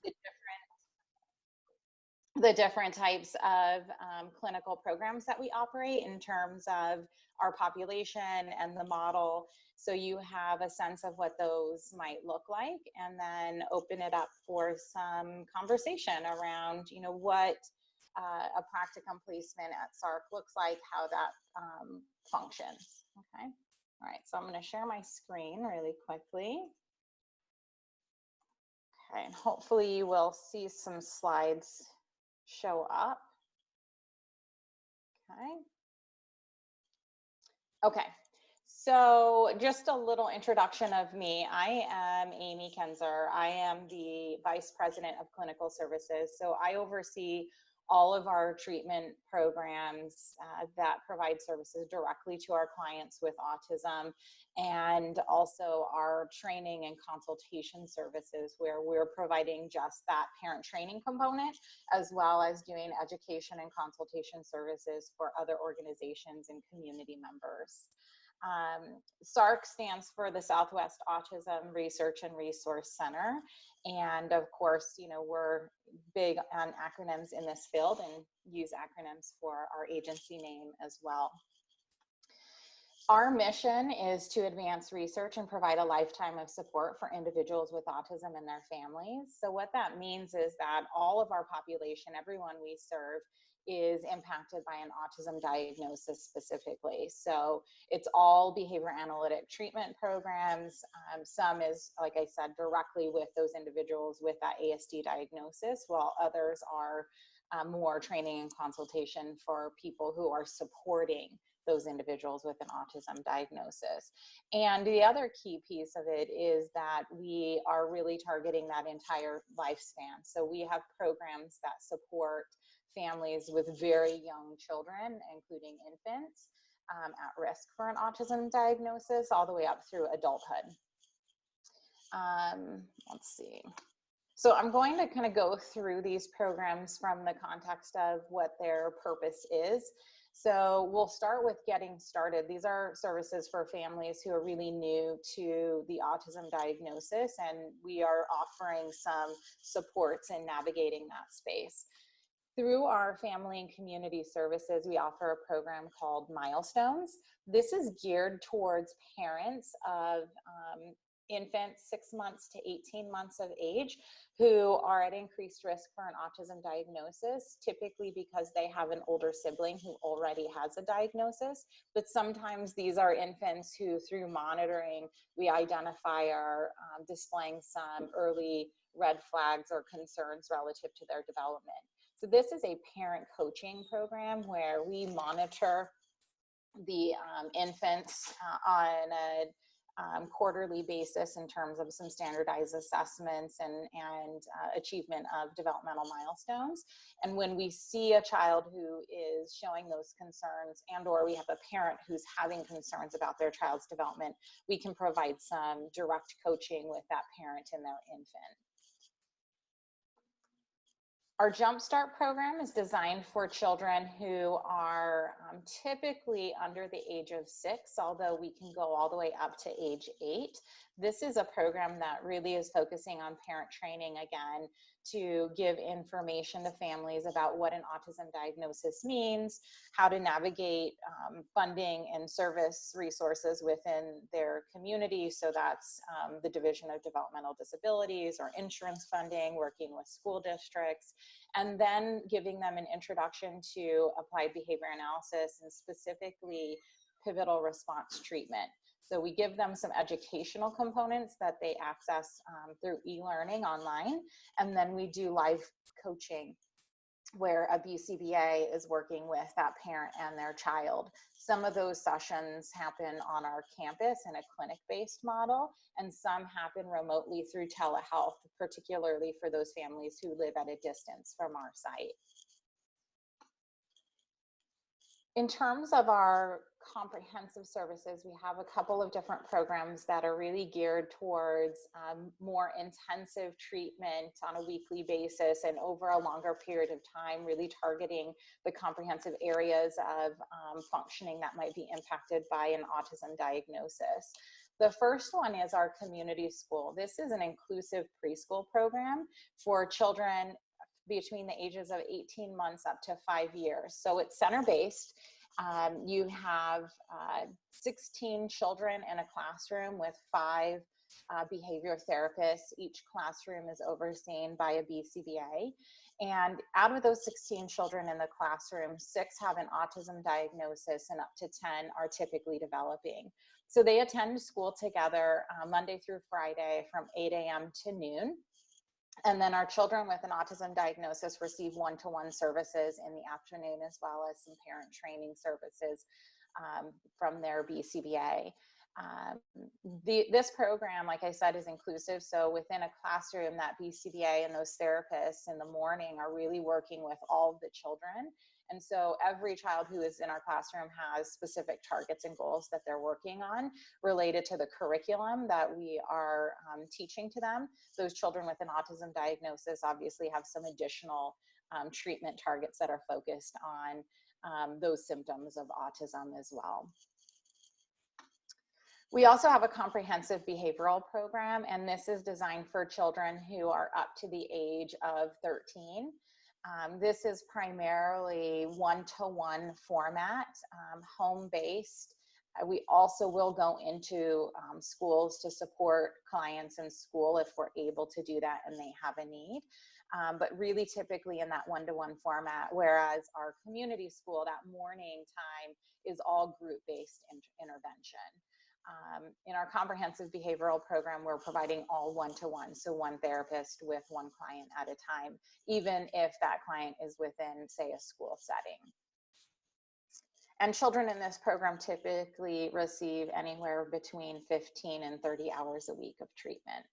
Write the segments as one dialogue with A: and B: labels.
A: the the different types of clinical programs that we operate in terms of our population and the model. So you have a sense of what those might look like, and then open it up for some conversation around, what a practicum placement at SARRC looks like, how that functions. Okay. All right. So I'm going to share my screen really quickly. Okay. And hopefully you will see some slides show up. Okay, so just a little introduction of me. I am Amy Kenzer. I am the Vice President of Clinical Services. So I oversee all of our treatment programs that provide services directly to our clients with autism, and also our training and consultation services, where we're providing just that parent training component, as well as doing education and consultation services for other organizations and community members. SARRC stands for the Southwest Autism Research and Resource Center. And of course, we're big on acronyms in this field and use acronyms for our agency name as well. Our mission is to advance research and provide a lifetime of support for individuals with autism and their families. So what that means is that all of our population, everyone we serve, is impacted by an autism diagnosis specifically. So it's all behavior analytic treatment programs. Some is, like I said, directly with those individuals with that ASD diagnosis, while others are more training and consultation for people who are supporting those individuals with an autism diagnosis. And the other key piece of it is that we are really targeting that entire lifespan. So we have programs that support families with very young children, including infants, at risk for an autism diagnosis, all the way up through adulthood. Let's see. So I'm going to kind of go through these programs from the context of what their purpose is. So we'll start with getting started. These are services for families who are really new to the autism diagnosis, and we are offering some supports in navigating that space. Through our family and community services, we offer a program called Milestones. This is geared towards parents of infants 6 months to 18 months of age who are at increased risk for an autism diagnosis, typically because they have an older sibling who already has a diagnosis. But sometimes these are infants who, through monitoring, we identify are displaying some early red flags or concerns relative to their development. So this is a parent coaching program where we monitor the infants on a quarterly basis in terms of some standardized assessments and achievement of developmental milestones. And when we see a child who is showing those concerns, and or we have a parent who's having concerns about their child's development, we can provide some direct coaching with that parent and their infant. Our Jumpstart program is designed for children who are typically under the age of 6, although we can go all the way up to age 8. This is a program that really is focusing on parent training, again, to give information to families about what an autism diagnosis means, how to navigate funding and service resources within their community. So that's the Division of Developmental Disabilities or insurance funding, working with school districts, and then giving them an introduction to applied behavior analysis and specifically pivotal response treatment. So we give them some educational components that they access through e-learning online, and then we do live coaching where a BCBA is working with that parent and their child. Some of those sessions happen on our campus in a clinic-based model, and some happen remotely through telehealth, particularly for those families who live at a distance from our site. In terms of our comprehensive services, we have a couple of different programs that are really geared towards more intensive treatment on a weekly basis and over a longer period of time, really targeting the comprehensive areas of functioning that might be impacted by an autism diagnosis. The first one is our community school. This is an inclusive preschool program for children between the ages of 18 months up to 5 years. So it's center-based. You have 16 children in a classroom with 5 behavior therapists. Each classroom is overseen by a BCBA. And out of those 16 children in the classroom, 6 have an autism diagnosis and up to 10 are typically developing. So they attend school together Monday through Friday from 8 a.m. to noon. And then our children with an autism diagnosis receive one-to-one services in the afternoon, as well as some parent training services from their BCBA. This program, like I said, is inclusive. So within a classroom, that BCBA and those therapists in the morning are really working with all of the children. And so every child who is in our classroom has specific targets and goals that they're working on related to the curriculum that we are teaching to them. Those children with an autism diagnosis obviously have some additional treatment targets that are focused on those symptoms of autism as well. We also have a comprehensive behavioral program, and this is designed for children who are up to the age of 13. This is primarily one-to-one format, home-based. We also will go into schools to support clients in school if we're able to do that and they have a need. But really typically in that one-to-one format, whereas our community school, that morning time is all group-based intervention. In our comprehensive behavioral program, we're providing all one-to-one, so one therapist with one client at a time, even if that client is within, say, a school setting. And children in this program typically receive anywhere between 15 and 30 hours a week of treatment.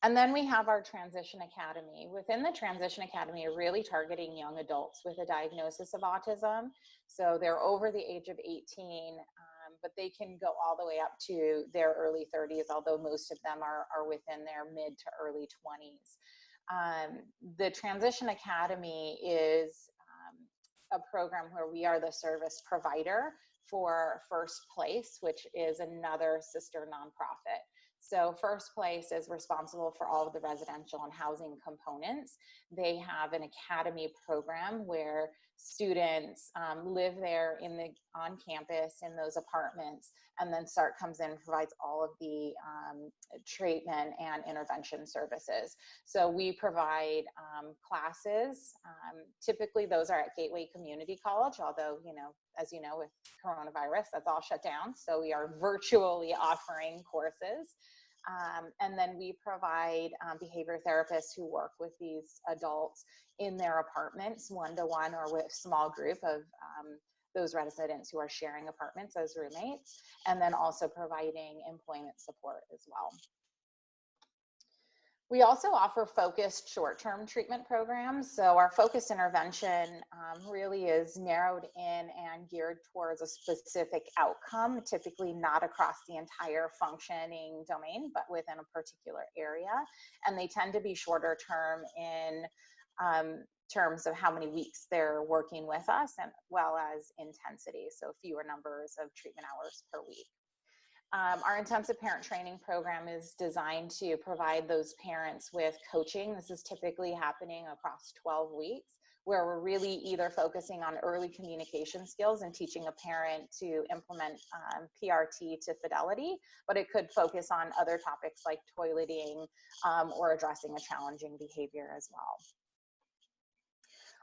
A: And then we have our Transition Academy. Within the Transition Academy, we're really targeting young adults with a diagnosis of autism. So they're over the age of 18, but they can go all the way up to their early 30s, although most of them are within their mid to early 20s. The Transition Academy is a program where we are the service provider for First Place, which is another sister nonprofit. So First Place is responsible for all of the residential and housing components. They have an academy program where students live there on campus in those apartments, and then SARRC comes in and provides all of the treatment and intervention services. So we provide classes. Typically those are at Gateway Community College, although, as you know, with coronavirus, that's all shut down. So we are virtually offering courses. And then we provide behavior therapists who work with these adults in their apartments, one-to-one or with a small group of those residents who are sharing apartments as roommates, and then also providing employment support as well. We also offer focused short-term treatment programs. So our focused intervention really is narrowed in and geared towards a specific outcome, typically not across the entire functioning domain, but within a particular area. And they tend to be shorter term in terms of how many weeks they're working with us, and well as intensity, so fewer numbers of treatment hours per week. Our intensive parent training program is designed to provide those parents with coaching. This is typically happening across 12 weeks, where we're really either focusing on early communication skills and teaching a parent to implement PRT to fidelity, but it could focus on other topics like toileting or addressing a challenging behavior as well.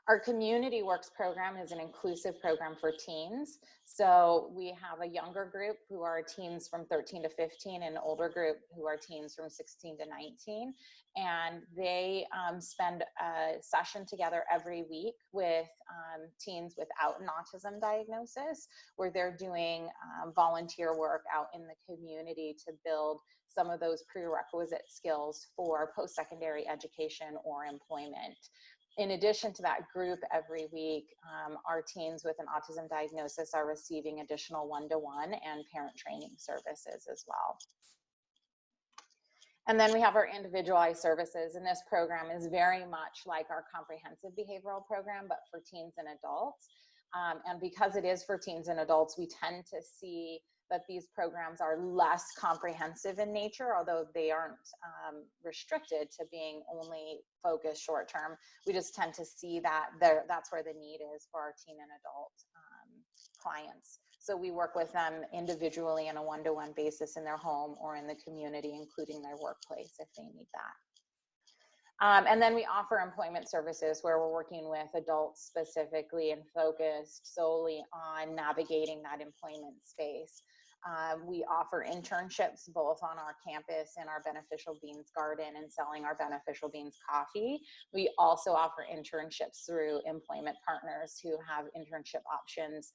A: Our Community Works program is an inclusive program for teens. So we have a younger group who are teens from 13 to 15, and an older group who are teens from 16 to 19. And they spend a session together every week with teens without an autism diagnosis, where they're doing volunteer work out in the community to build some of those prerequisite skills for post-secondary education or employment. In addition to that group every week, our teens with an autism diagnosis are receiving additional one-to-one and parent training services as well. And then we have our individualized services, and this program is very much like our comprehensive behavioral program, but for teens and adults. And because it is for teens and adults, we tend to see but these programs are less comprehensive in nature, although they aren't restricted to being only focused short term. We just tend to see that that's where the need is for our teen and adult clients. So we work with them individually on a one-to-one basis in their home or in the community, including their workplace if they need that. And then we offer employment services where we're working with adults specifically and focused solely on navigating that employment space. We offer internships both on our campus in our Beneficial Beans garden and selling our Beneficial Beans coffee. We also offer internships through employment partners who have internship options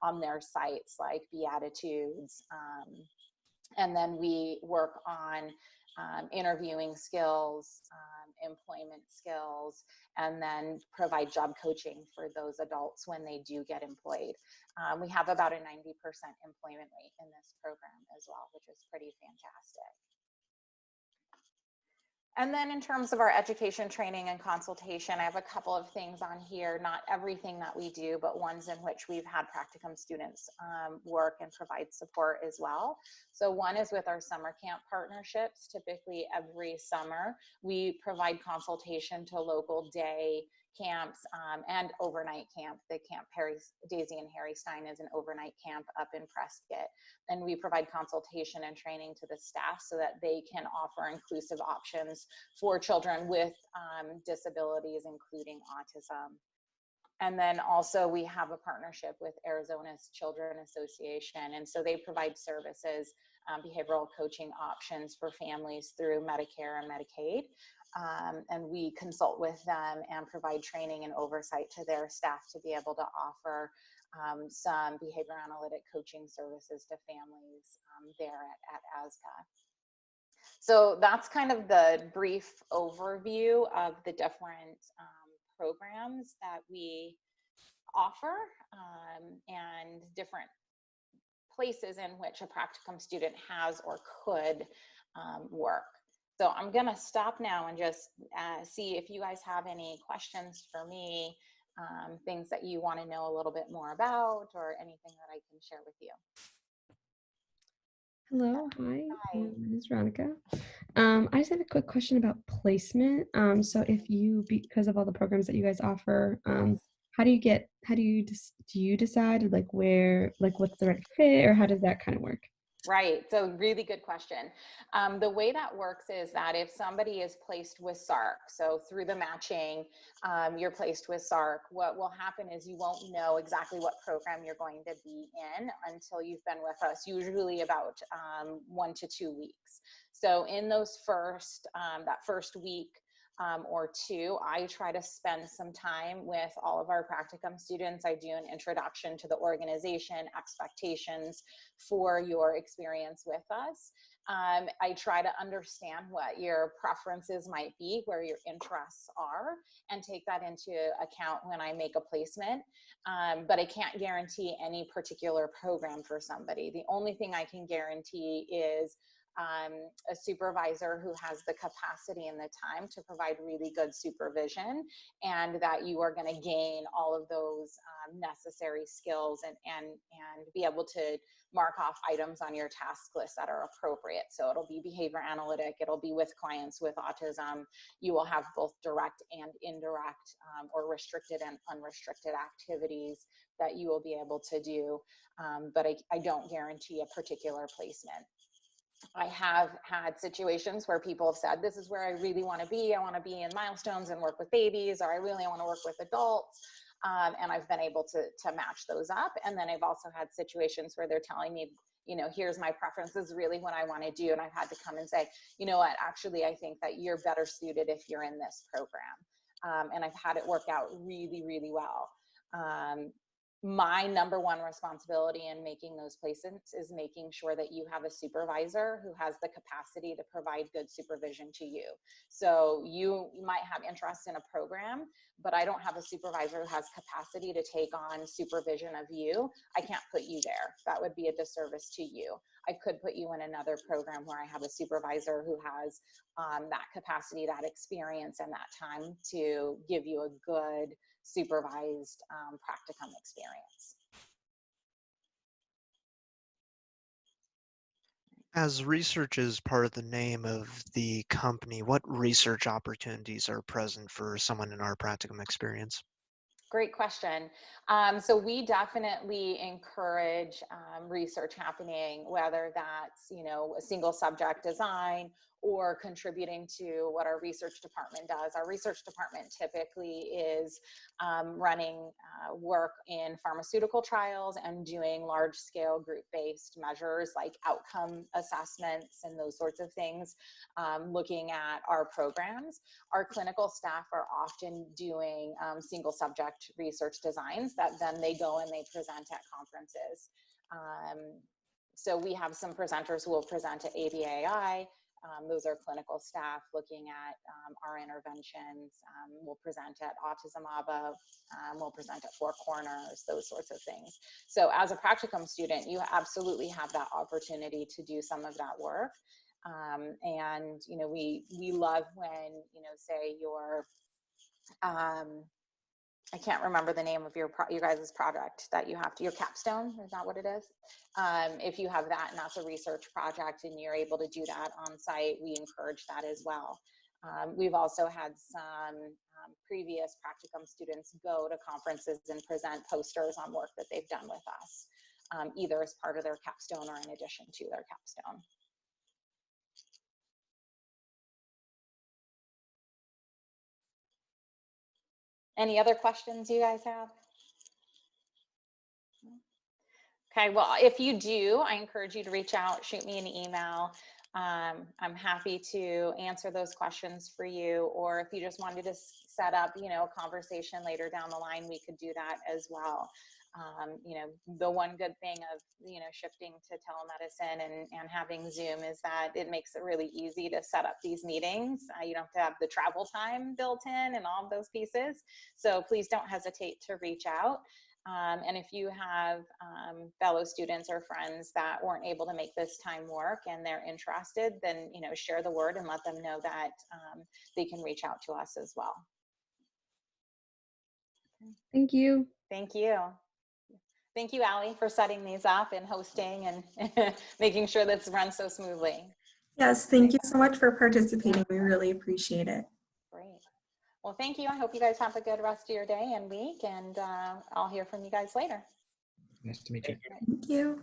A: on their sites like Beatitudes. And then we work on interviewing skills, employment skills, and then provide job coaching for those adults when they do get employed. We have about a 90% employment rate in this program as well, which is pretty fantastic. And then in terms of our education, training, and consultation, I have a couple of things on here, not everything that we do, but ones in which we've had practicum students work and provide support as well. So one is with our summer camp partnerships. Typically every summer, we provide consultation to local day camps and overnight camp. The camp Daisy and Harry Stein is an overnight camp up in Prescott. And we provide consultation and training to the staff so that they can offer inclusive options for children with disabilities, including autism. And then also we have a partnership with Arizona's Children Association. And so they provide services, behavioral coaching options for families through Medicare and Medicaid. And we consult with them and provide training and oversight to their staff to be able to offer some behavior analytic coaching services to families there at ASCA. So that's kind of the brief overview of the different programs that we offer and different places in which a practicum student has or could work. So I'm going to stop now and just see if you guys have any questions for me, things that you want to know a little bit more about, or anything that I can share with you.
B: Hello, hi, my name is Veronica. I just have a quick question about placement. So if you, because of all the programs that you guys offer, how do you decide like where, like what's the right fit, or how does that kind of work?
A: Right. So really good question. The way that works is that if somebody is placed with SARRC, so through the matching, you're placed with SARRC, what will happen is you won't know exactly what program you're going to be in until you've been with us, usually about 1 to 2 weeks. So in those that first week, or two, I try to spend some time with all of our practicum students. I do an introduction to the organization, expectations for your experience with us. I try to understand what your preferences might be, where your interests are, and take that into account when I make a placement. But I can't guarantee any particular program for somebody. The only thing I can guarantee is a supervisor who has the capacity and the time to provide really good supervision, and that you are going to gain all of those necessary skills and be able to mark off items on your task list that are appropriate. So it'll be behavior analytic, it'll be with clients with autism. You will have both direct and indirect or restricted and unrestricted activities that you will be able to do, but I don't guarantee a particular placement. I have had situations where people have said, this is where I really want to be. I want to be in Milestones and work with babies, or I really want to work with adults. And I've been able to match those up. And then I've also had situations where they're telling me, you know, here's my preference, this is really what I want to do. And I've had to come and say, you know what, actually, I think that you're better suited if you're in this program. And I've had it work out really, really well. My number one responsibility in making those placements is making sure that you have a supervisor who has the capacity to provide good supervision to you. So you might have interest in a program, but I don't have a supervisor who has capacity to take on supervision of you. I can't put you there. That would be a disservice to you. I could put you in another program where I have a supervisor who has that capacity, that experience, and that time to give you a good supervised practicum experience.
C: As research is part of the name of the company, what research opportunities are present for someone in our practicum experience?
A: Great question. So we definitely encourage research happening, whether that's, you know, a single subject design or contributing to what our research department does. Our research department typically is running work in pharmaceutical trials and doing large scale group-based measures like outcome assessments and those sorts of things, looking at our programs. Our clinical staff are often doing single subject research designs that then they go and they present at conferences. So we have some presenters who will present at ABAI. Those are clinical staff looking at our interventions. We'll present at Autism ABA. We'll present at Four Corners, those sorts of things. So as a practicum student, you absolutely have that opportunity to do some of that work. And, you know, we love when, you know, say your, I can't remember the name of your guys' project that you have to, your capstone, is that what it is? If you have that and that's a research project and you're able to do that on site, we encourage that as well. We've also had some previous practicum students go to conferences and present posters on work that they've done with us, either as part of their capstone or in addition to their capstone. Any other questions you guys have? Okay, well, if you do, I encourage you to reach out, shoot me an email. I'm happy to answer those questions for you, or if you just wanted to set up, you know, a conversation later down the line, we could do that as well. You know, the one good thing of, you know, shifting to telemedicine and having Zoom is that it makes it really easy to set up these meetings. You don't have to have the travel time built in and all of those pieces. So please don't hesitate to reach out. And if you have fellow students or friends that weren't able to make this time work and they're interested, then, you know, share the word and let them know that they can reach out to us as well.
B: Thank you.
A: Thank you. Thank you, Allie, for setting these up and hosting and making sure that's run so smoothly.
D: Yes, thank you so much for participating. We really appreciate it.
A: Great. Well, thank you. I hope you guys have a good rest of your day and week, and I'll hear from you guys later.
E: Nice to meet you.
D: Thank you.